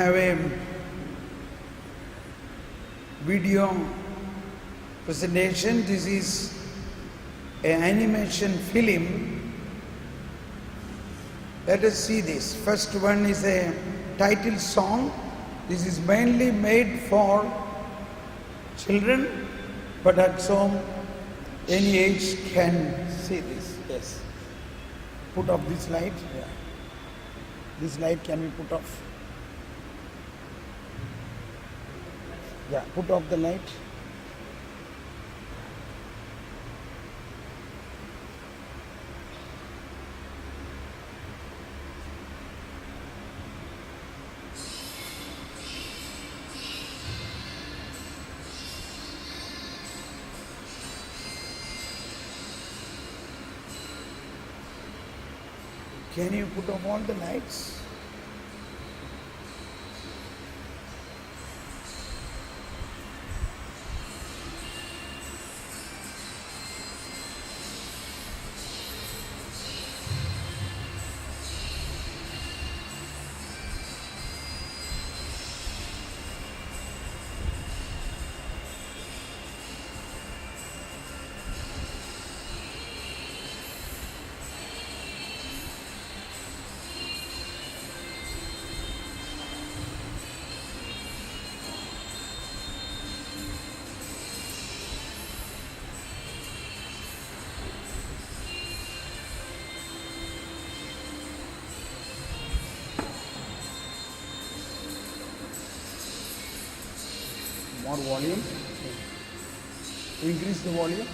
Have a video presentation. This is an animation film. Let us see this. First one is a title song. This is mainly made for children, but at some any age can see this. Yes. Put off this light. Yeah. This light can be put off. Yeah, put off the light. Can you put off all the lights? More volume. Increase the volume.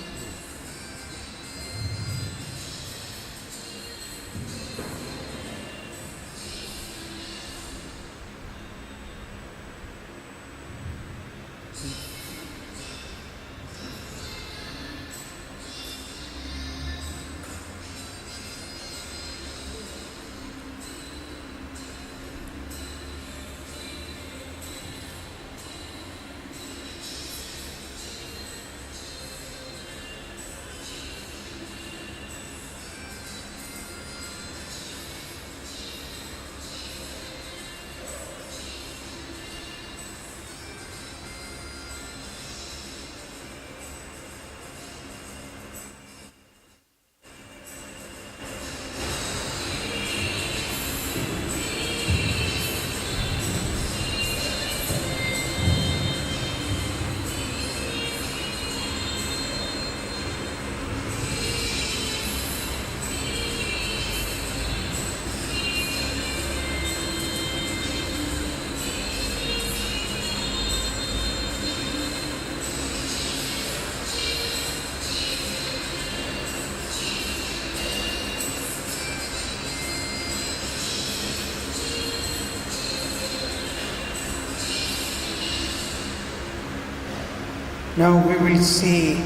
Now we will see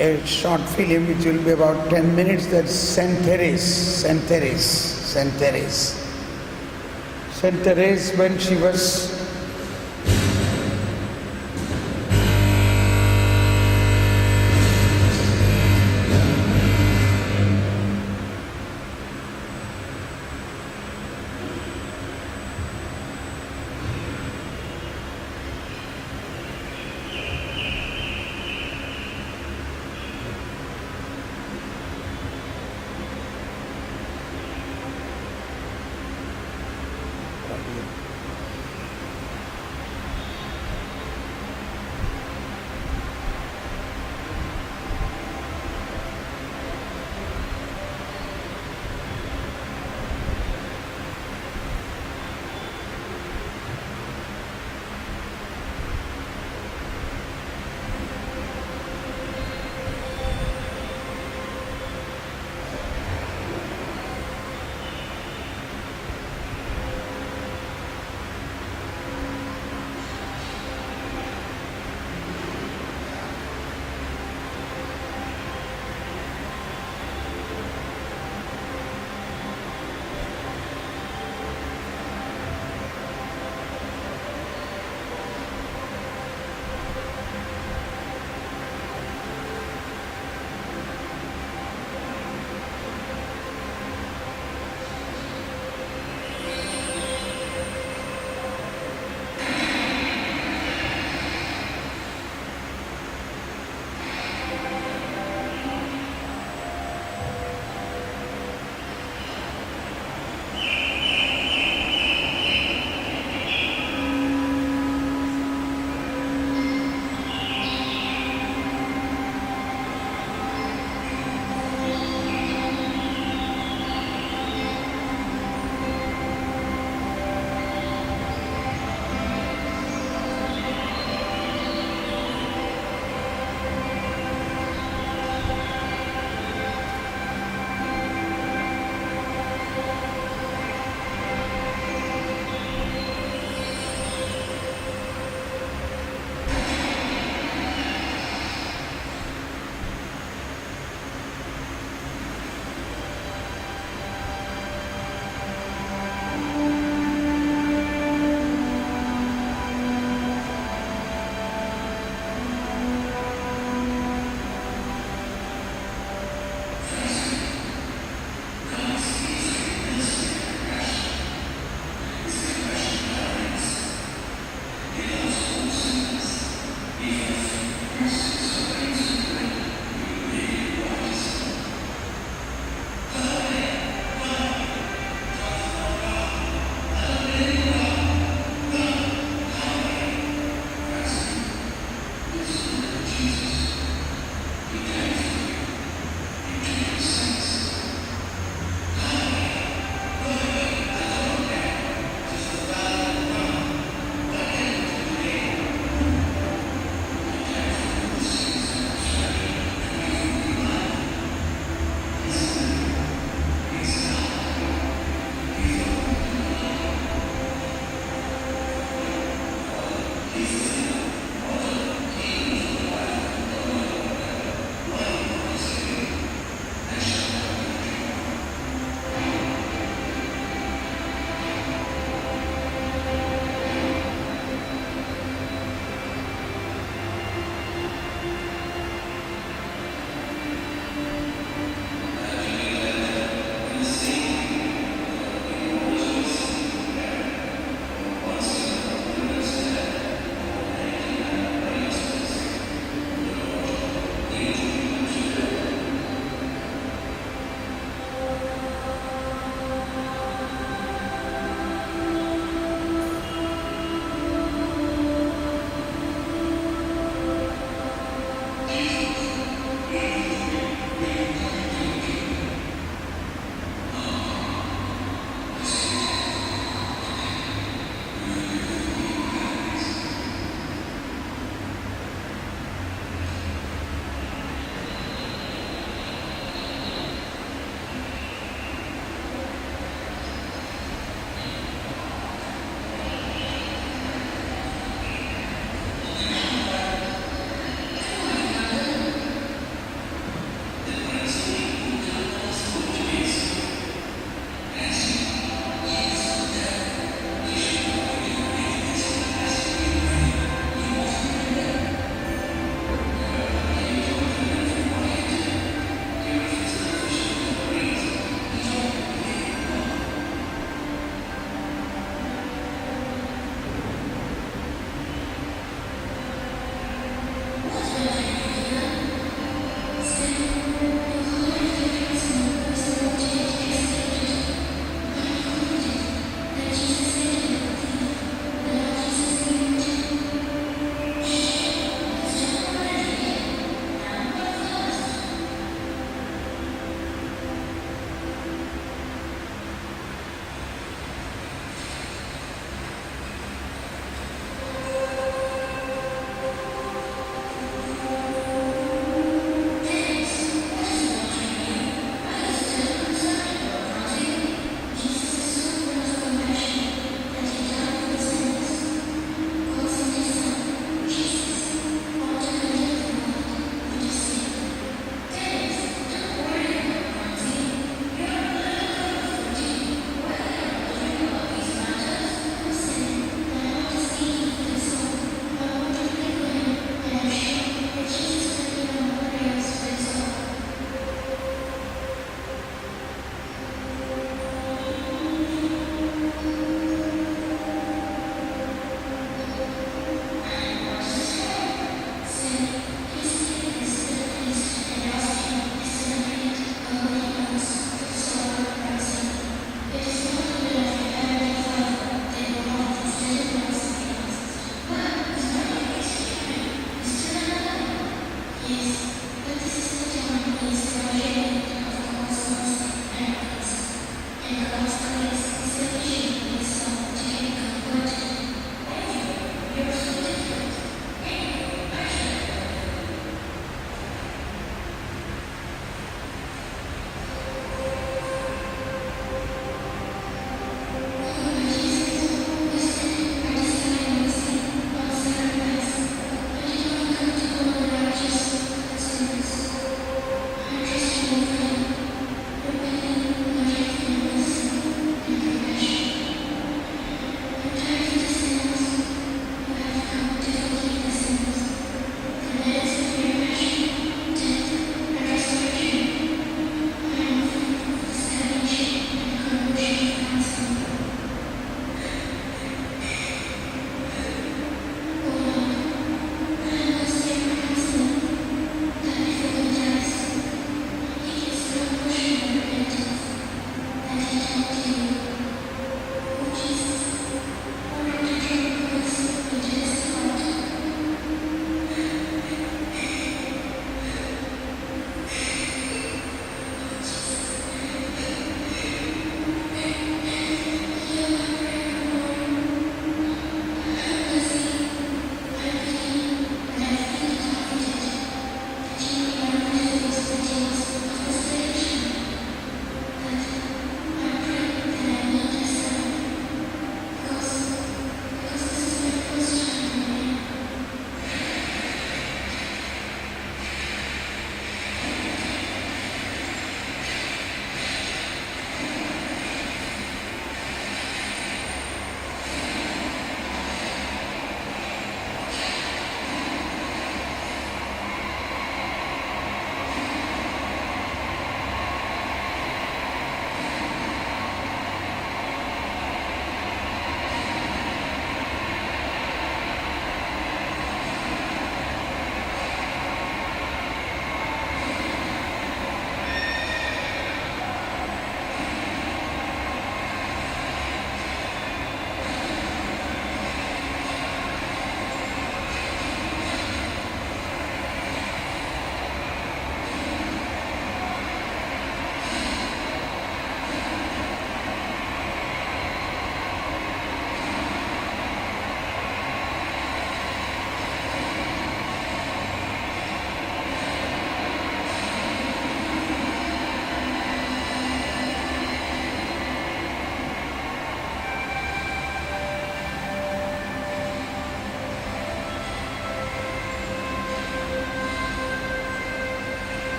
a short film which will be about 10 minutes. That's Saint Therese. Saint Therese. Saint Therese. Saint Therese, when she was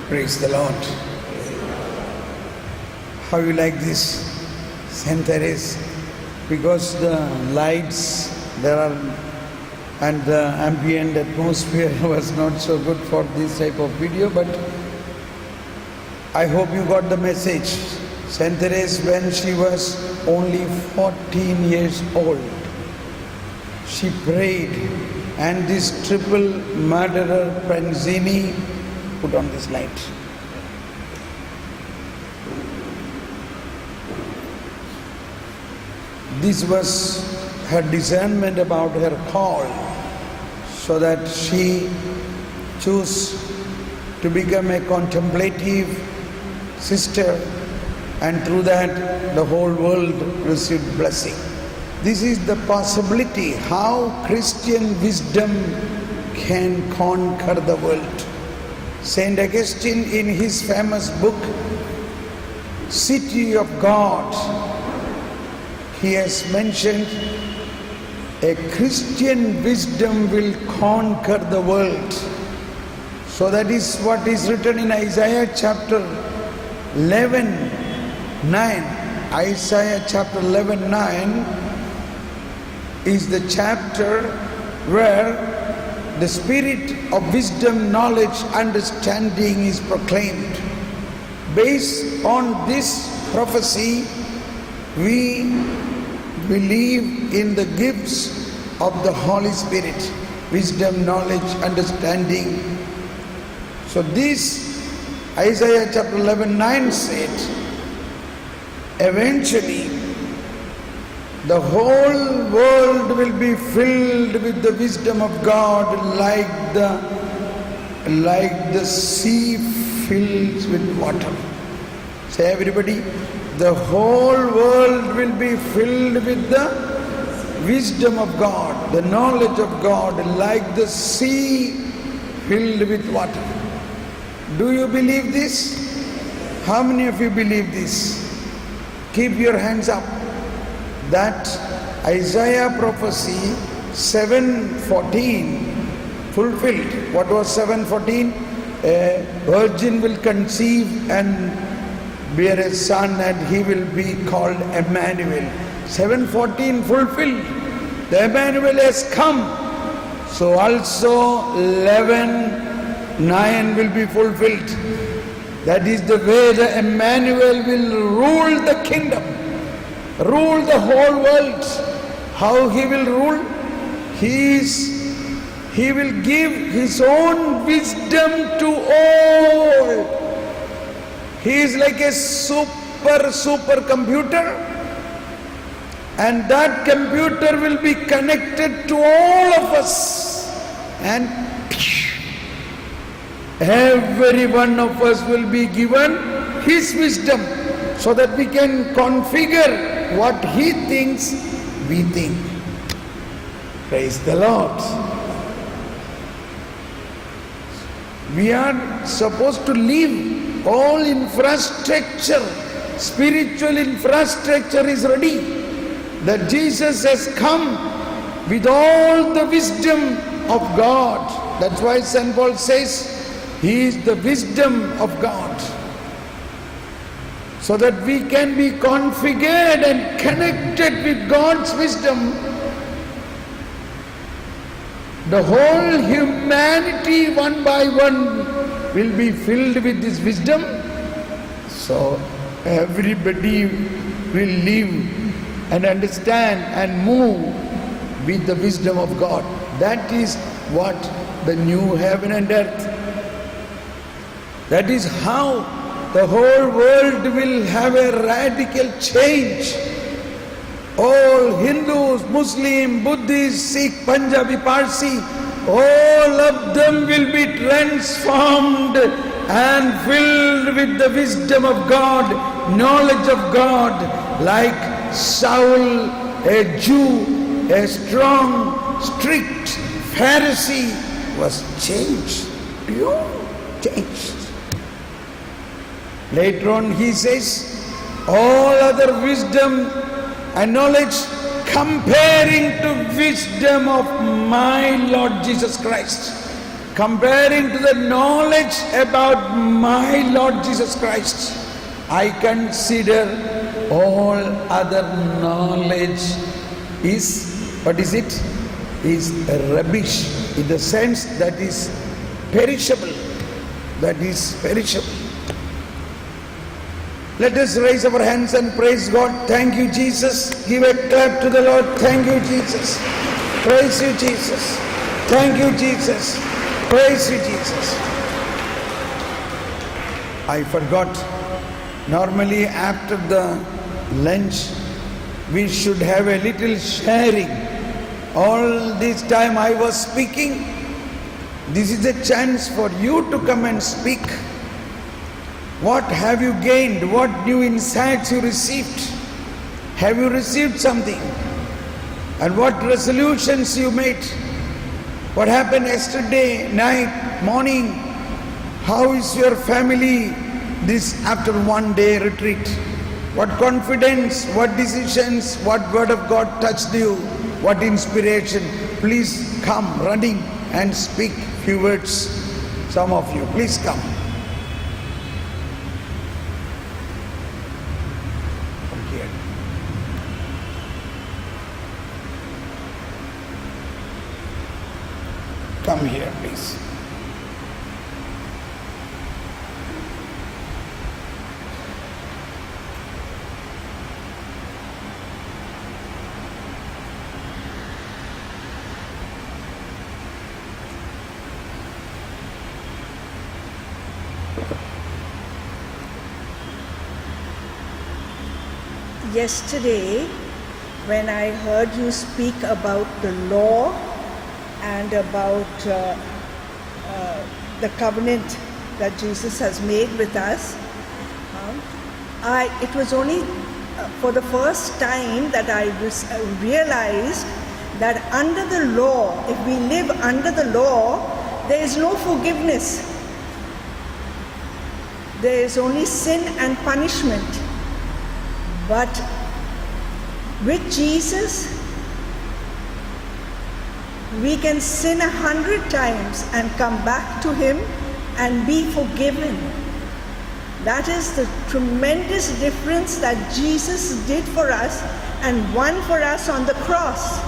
Praise the Lord. How you like this Saint Therese? Because the lights there are and the ambient atmosphere was not so good for this type of video, but I hope you got the message. Saint Therese, when she was only 14 years old, she prayed, and this triple murderer Pranzini put on this light. This was her discernment about her call, so that she chose to become a contemplative sister, and through that the whole world received blessing. This is the possibility how Christian wisdom can conquer the world. Saint Augustine, in his famous book City of God, he has mentioned a Christian wisdom will conquer the world. So that is what is written in Isaiah chapter 11:9. Isaiah chapter 11:9 is the chapter where the spirit of wisdom, knowledge, understanding is proclaimed. Based on this prophecy, we believe in the gifts of the Holy Spirit, wisdom, knowledge, understanding. So this Isaiah chapter 11:9 said, eventually the whole world will be filled with the wisdom of God like the sea fills with water. Say everybody, the whole world will be filled with the wisdom of God, the knowledge of God, like the sea filled with water. Do you believe this? How many of you believe this? Keep your hands up. That Isaiah prophecy 7:14 fulfilled. What was 7:14? A virgin will conceive and bear a son, and he will be called Emmanuel. 7:14 fulfilled. The Emmanuel has come. So also 11:9 will be fulfilled. That is the way the Emmanuel will rule the kingdom, rule the whole world. How he will rule? He will give his own wisdom to all. He is like a super computer, and that computer will be connected to all of us, and every one of us will be given his wisdom, so that we can configure what he thinks we think. Praise the Lord. We are supposed to live, all infrastructure, spiritual infrastructure is ready. That Jesus has come with all the wisdom of God. That's why St. Paul says he is the wisdom of God. So that we can be configured and connected with God's wisdom. The whole humanity, one by one, will be filled with this wisdom. So everybody will live and understand and move with the wisdom of God. That is what the new heaven and earth. That is how the whole world will have a radical change. All Hindus, Muslim, Buddhists, Sikh, Punjabi, Parsi, all of them will be transformed and filled with the wisdom of God, knowledge of God, like Saul, a Jew, a strong, strict Pharisee, was changed, pure changed. Later on he says, all other wisdom and knowledge comparing to wisdom of my Lord Jesus Christ, comparing to the knowledge about my Lord Jesus Christ, I consider all other knowledge is, what is it? Is rubbish, in the sense that is perishable. That is perishable. Let us raise our hands and praise God. Thank you, Jesus. Give a clap to the Lord. Thank you, Jesus. Praise you, Jesus. Thank you, Jesus. Praise you, Jesus. I forgot. Normally after the lunch, we should have a little sharing. All this time I was speaking. This is a chance for you to come and speak. What have you gained? What new insights you received? Have you received something? And what resolutions you made? What happened yesterday, night, morning? How is your family this after one day retreat? What confidence, what decisions, what word of God touched you? What inspiration? Please come running and speak few words. Some of you, please come. Come here, please. Yesterday, when I heard you speak about the law and about the covenant that Jesus has made with us, it was only for the first time that I realized that under the law, if we live under the law, there is no forgiveness. There is only sin and punishment. But with Jesus, we can sin 100 times and come back to Him and be forgiven. That is the tremendous difference that Jesus did for us and won for us on the cross.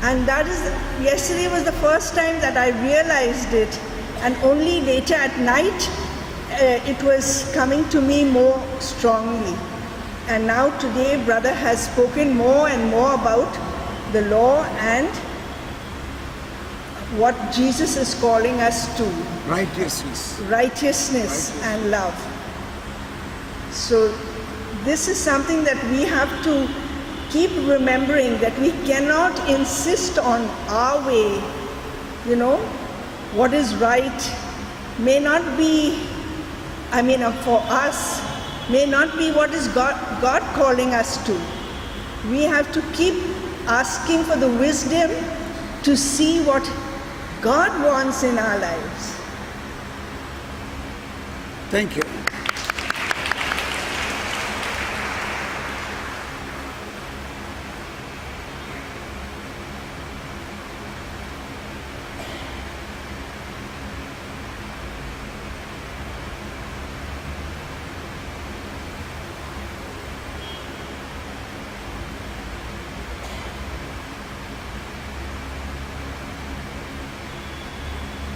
And that is, yesterday was the first time that I realized it, and only later at night it was coming to me more strongly. And now today, brother has spoken more and more about the law and what Jesus is calling us to. Righteousness and love. So this is something that we have to keep remembering, that we cannot insist on our way. You know, what is right may not be, for us, may not be what is God calling us to. We have to keep asking for the wisdom to see what God wants in our lives. Thank you.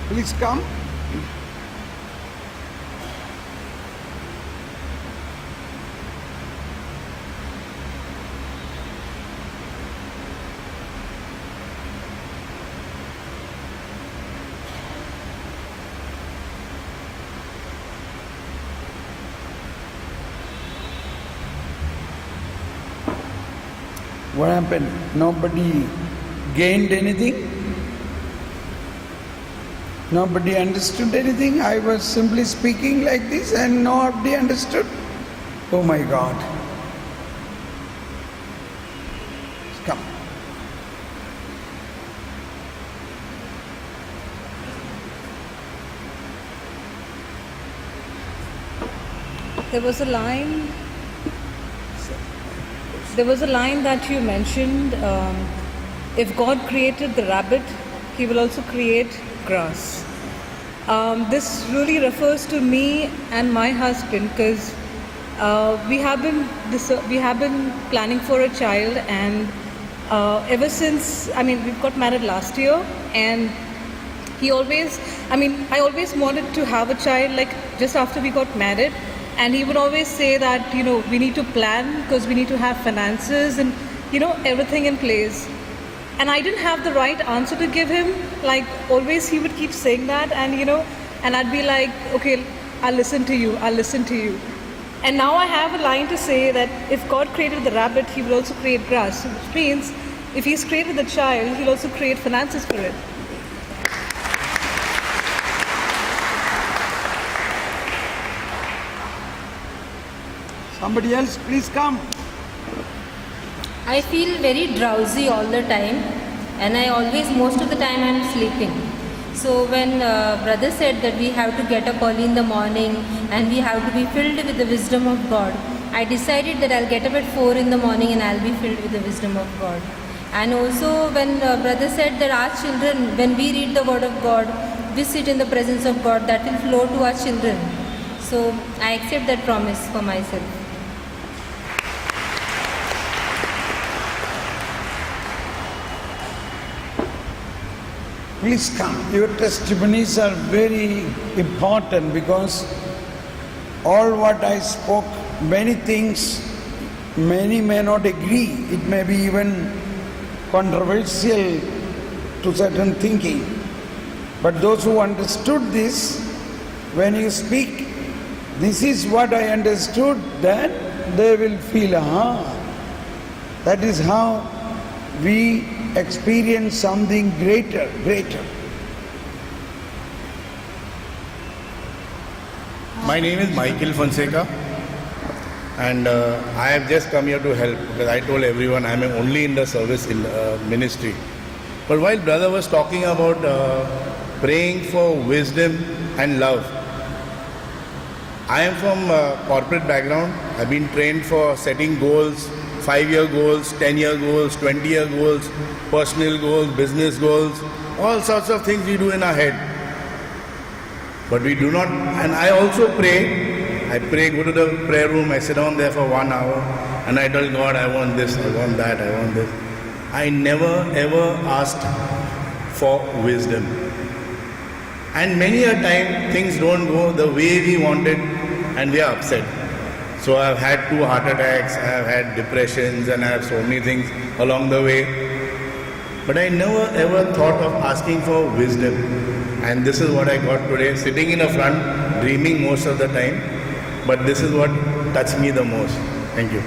Please come. What happened? Nobody gained anything? Nobody understood anything? I was simply speaking like this and nobody understood? Oh my God. Come. There was a line that you mentioned, if God created the rabbit He will also create grass. This really refers to me and my husband because we have been planning for a child, and ever since, we got married last year, and I always wanted to have a child like just after we got married, and he would always say that, we need to plan because we need to have finances and, everything in place. And I didn't have the right answer to give him. Like always he would keep saying that, and and I'd be like, okay, I'll listen to you. And now I have a line to say that if God created the rabbit, he will also create grass. Which means if he's created the child, he'll also create finances for it. Somebody else, please come. I feel very drowsy all the time, and most of the time I'm sleeping. So when brother said that we have to get up early in the morning and we have to be filled with the wisdom of God, I decided that I'll get up at 4 in the morning and I'll be filled with the wisdom of God. And also when brother said that our children, when we read the word of God, we sit in the presence of God, that will flow to our children. So I accept that promise for myself. Please come. Your testimonies are very important because all what I spoke, many things, many may not agree. It may be even controversial to certain thinking. But those who understood this, when you speak, this is what I understood, then they will feel, that is how we experience something greater. My name is Michael Fonseca, and I have just come here to help because I told everyone I am only in the service in ministry. But while brother was talking about praying for wisdom and love, I am from a corporate background. I've been trained for setting goals, 5-year goals, 10-year goals, 20-year goals, personal goals, business goals, all sorts of things we do in our head. But we do not, and I also pray. I pray, go to the prayer room, I sit down there for 1 hour, and I tell God, I want this, I want that, I want this. I never ever asked for wisdom. And many a time, things don't go the way we wanted, and we are upset. So I've had 2 heart attacks, I've had depressions, and I have so many things along the way. But I never ever thought of asking for wisdom. And this is what I got today, sitting in the front, dreaming most of the time. But this is what touched me the most. Thank you.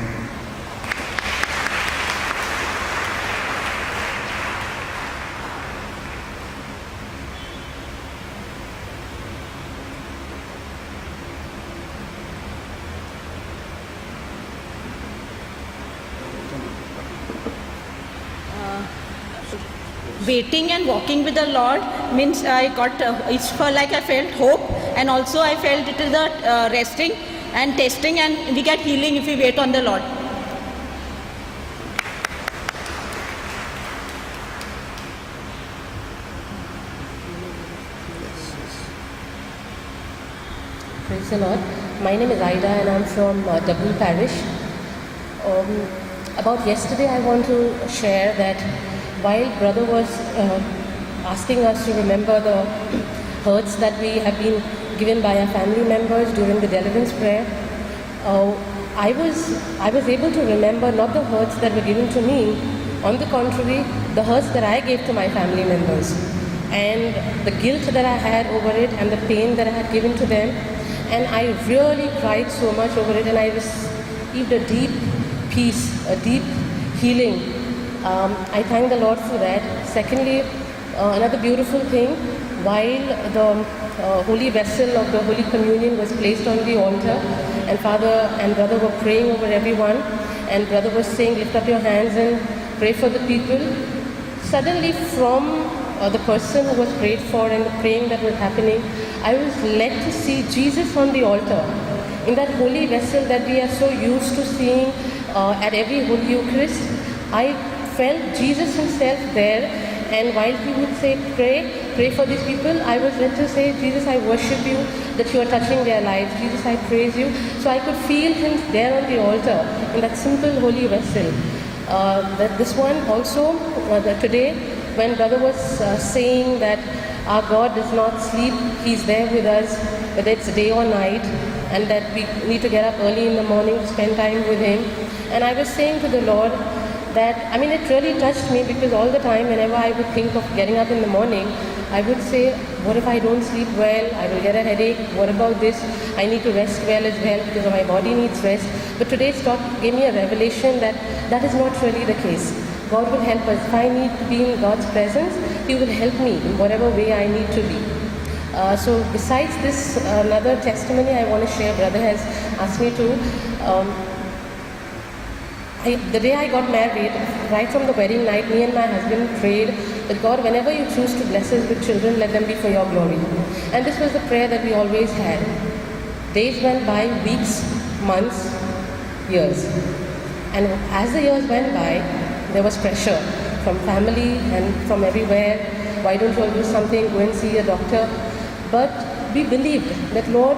Waiting and walking with the Lord means I felt hope, and also I felt it is the resting and testing, and we get healing if we wait on the Lord. Praise the Lord. My name is Ida and I'm from Dublin Parish. About yesterday, I want to share that while brother was asking us to remember the hurts that we have been given by our family members during the deliverance prayer, I was able to remember not the hurts that were given to me, on the contrary, the hurts that I gave to my family members, and the guilt that I had over it and the pain that I had given to them. And I really cried so much over it, and I received a deep peace, a deep healing. I thank the Lord for that. Secondly, another beautiful thing, while the holy vessel of the Holy Communion was placed on the altar, and Father and Brother were praying over everyone, and Brother was saying, lift up your hands and pray for the people. Suddenly from the person who was prayed for and the praying that was happening, I was led to see Jesus on the altar, in that holy vessel that we are so used to seeing at every Holy Eucharist. I felt Jesus himself there, And while he would say, pray for these people, I was led to say, Jesus, I worship you, that you are touching their lives. Jesus, I praise you. So I could feel him there on the altar in that simple holy vessel. This one also, today, when brother was saying that our God does not sleep, he's there with us, whether it's day or night, and that we need to get up early in the morning to spend time with him. And I was saying to the Lord that, it really touched me, because all the time whenever I would think of getting up in the morning, I would say, what if I don't sleep well? I will get a headache. What about this? I need to rest well as well, because my body needs rest. But today's talk gave me a revelation that that is not really the case. God will help us. If I need to be in God's presence, He will help me in whatever way I need to be. So besides this, another testimony I want to share, brother has asked me to. The day I got married, right from the wedding night, me and my husband prayed that God, whenever you choose to bless us with children, let them be for your glory. And this was the prayer that we always had. Days went by, weeks, months, years. And as the years went by, there was pressure from family and from everywhere. Why don't you all do something? Go and see a doctor. But we believed that, Lord,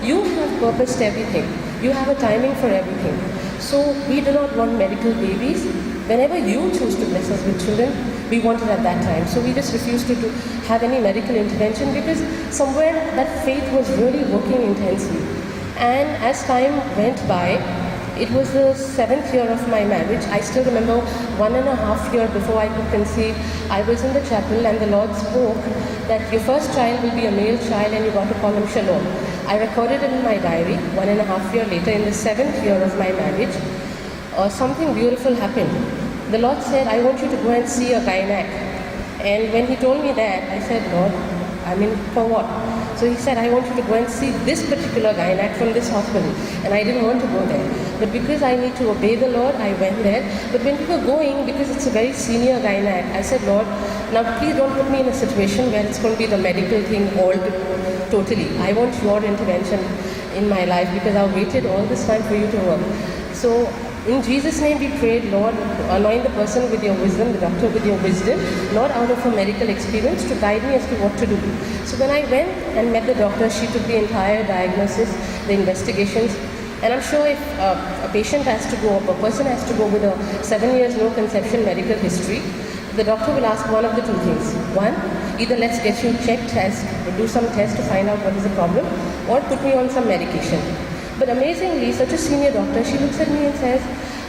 you have purposed everything. You have a timing for everything. So we do not want medical babies. Whenever you choose to bless us with children, we want it at that time. So we just refused to have any medical intervention, because somewhere that faith was really working intensely. And as time went by, it was the 7th year of my marriage. I still remember 1.5 years before I could conceive, I was in the chapel and the Lord spoke that your first child will be a male child and you got to call him Shalom. I recorded it in my diary. 1.5 years later, in the 7th year of my marriage, something beautiful happened. The Lord said, I want you to go and see a gynac. And when He told me that, I said, Lord, for what? So He said, I want you to go and see this particular gynac from this hospital. And I didn't want to go there. But because I need to obey the Lord, I went there. But when we were going, because it's a very senior gynac, I said, Lord, now please don't put me in a situation where it's going to be the medical thing totally. I want your intervention in my life, because I've waited all this time for you to work. So in Jesus' name we prayed, Lord, anoint the person with your wisdom, the doctor with your wisdom, not out of a medical experience, to guide me as to what to do. So when I went and met the doctor, she took the entire diagnosis, the investigations, and I'm sure if a patient has to go, a person has to go with a 7 years no conception medical history, the doctor will ask one of the two things. One, either let's get you checked, do some tests to find out what is the problem, or put me on some medication. But amazingly, such a senior doctor, she looks at me and says,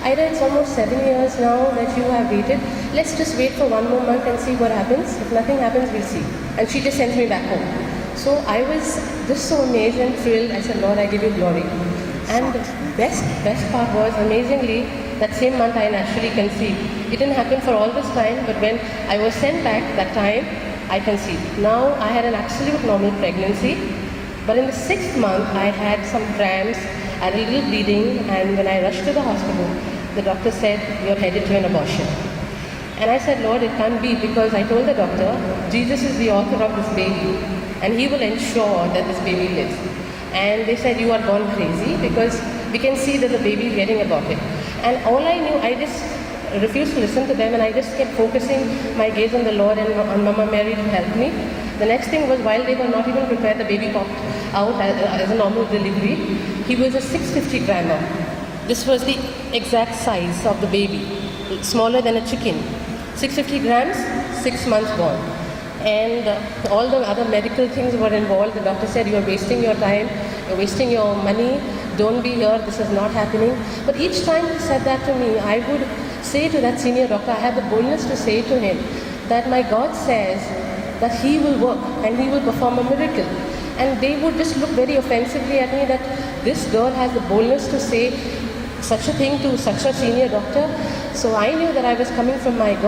Ida, it's almost 7 years now that you have waited. Let's just wait for 1 more month and see what happens. If nothing happens, we'll see. And she just sends me back home. So I was just so amazed and thrilled. I said, Lord, I give you glory. And the best part was, amazingly, that same month I naturally conceived. It didn't happen for all this time, but when I was sent back that time, I conceived. Now I had an absolute normal pregnancy. But in the 6th month, I had some cramps, I had a little bleeding, and when I rushed to the hospital, the doctor said, you're headed to an abortion. And I said, Lord, it can't be, because I told the doctor, Jesus is the author of this baby, and He will ensure that this baby lives. And they said, you are gone crazy, because we can see that the baby is getting aborted. And all I knew, I just refused to listen to them, and I just kept focusing my gaze on the Lord and on Mama Mary to help me. The next thing was, while they were not even prepared, the baby popped out as a normal delivery. He was a 650 grammer. This was the exact size of the baby, smaller than a chicken. 650 grams, 6 months born. And all the other medical things were involved. The doctor said, you're wasting your time, you're wasting your money, don't be here, this is not happening. But each time he said that to me, I would say to that senior doctor, I had the boldness to say to him that my God says that He will work and He will perform a miracle. And they would just look very offensively at me that this girl has the boldness to say such a thing to such a senior doctor. So I knew that I was coming from my God.